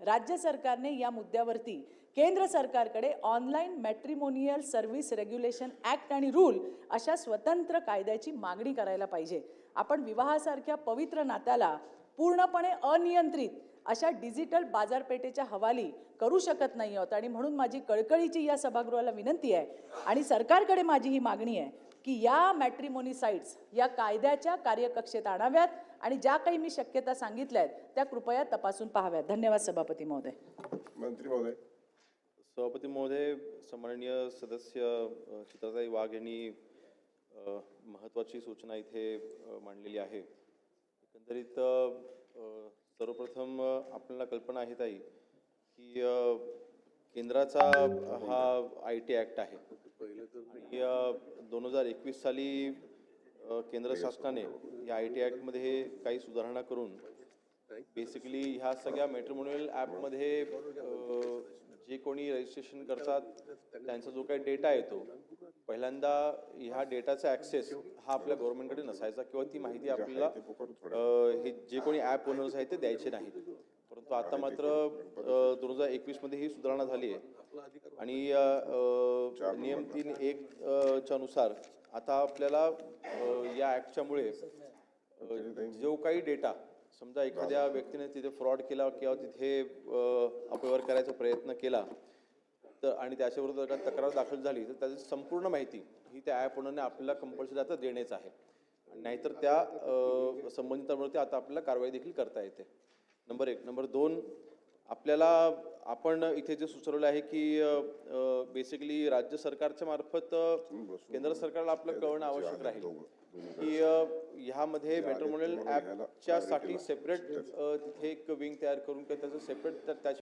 राज्य सरकारने या मुद्द्यावरती केंद्र सरकारकडे online matrimonial service regulation act आणि रूल अशा स्वतंत्र कायद्याची मागणी करायला पाहिजे। आपण विवाहासारख्या पवित्र नात्याला पूर्णपणे अनियंत्रित अशा डिजिटल बाजारपेठेच्या हवाली करू शकत नाही आहोत आणि म्हणून माझी कळकळीची या सभागृहाला विनंती आहे आणि सरकारकडे माझी ही मागणी आहे की या मॅट्रिमोनी साइट्स या कायद्याच्या कार्यकक्षेत आणाव्यात आणि ज्या काही मी शक्यता सांगितल्या आहेत त्या कृपया तपासून पाहाव्यात। धन्यवाद सभापती महोदय। मंत्री महोदय। सभापती महोदय, सम्माननीय सदस्य चित्राताई वाघ यांनी महत्त्वाची सूचना इथे मांडलेली आहे। एकंदरीत सर्वप्रथम आपल्याला कल्पना आहे ताई की केंद्राचा हा IT ॲक्ट आहे आणि 2021 साली केंद्र शासनाने या IT ॲक्टमध्ये काही सुधारणा करून बेसिकली ह्या सगळ्या मॅट्रिमोनियल ॲपमध्ये जे कोणी रजिस्ट्रेशन करतात त्यांचा जो काही डेटा येतो पहिल्यांदा ह्या डेटाचा ॲक्सेस हा आपल्या गव्हर्नमेंटकडे नसायचा किंवा ती माहिती आपल्याला हे जे कोणी ॲप ओनर्स आहेत ते द्यायचे नाहीत। परंतु आता मात्र 2021 मध्ये ही सुधारणा झाली आहे आणि नियम 3(1) च्या नुसार आता आपल्याला या ॲक्टच्यामुळे जो काही डेटा समजा एखाद्या व्यक्तीने तिथे फ्रॉड केला किंवा तिथे अपव्यवहार करायचा प्रयत्न केला तर आणि त्याच्याविरुद्ध जर तक्रार दाखल झाली तर त्याची संपूर्ण माहिती ही त्या ॲप ओनरने आपल्याला कंपल्सरी आता देणेच आहे, नाहीतर त्या संबंधितांवरती आता आपल्याला कारवाई देखील करता येते। नंबर 1। नंबर 2, आपल्याला आपण इथे जे सुचवलेलं आहे की बेसिकली राज्य सरकारच्या मार्फत केंद्र सरकारला आपलं कळणं आवश्यक राहील की ह्यामध्ये मॅट्रिमोनियल ॲपच्या साठी सेपरेट तिथे एक विंग तयार करून किंवा त्याचं सेपरेट त्याची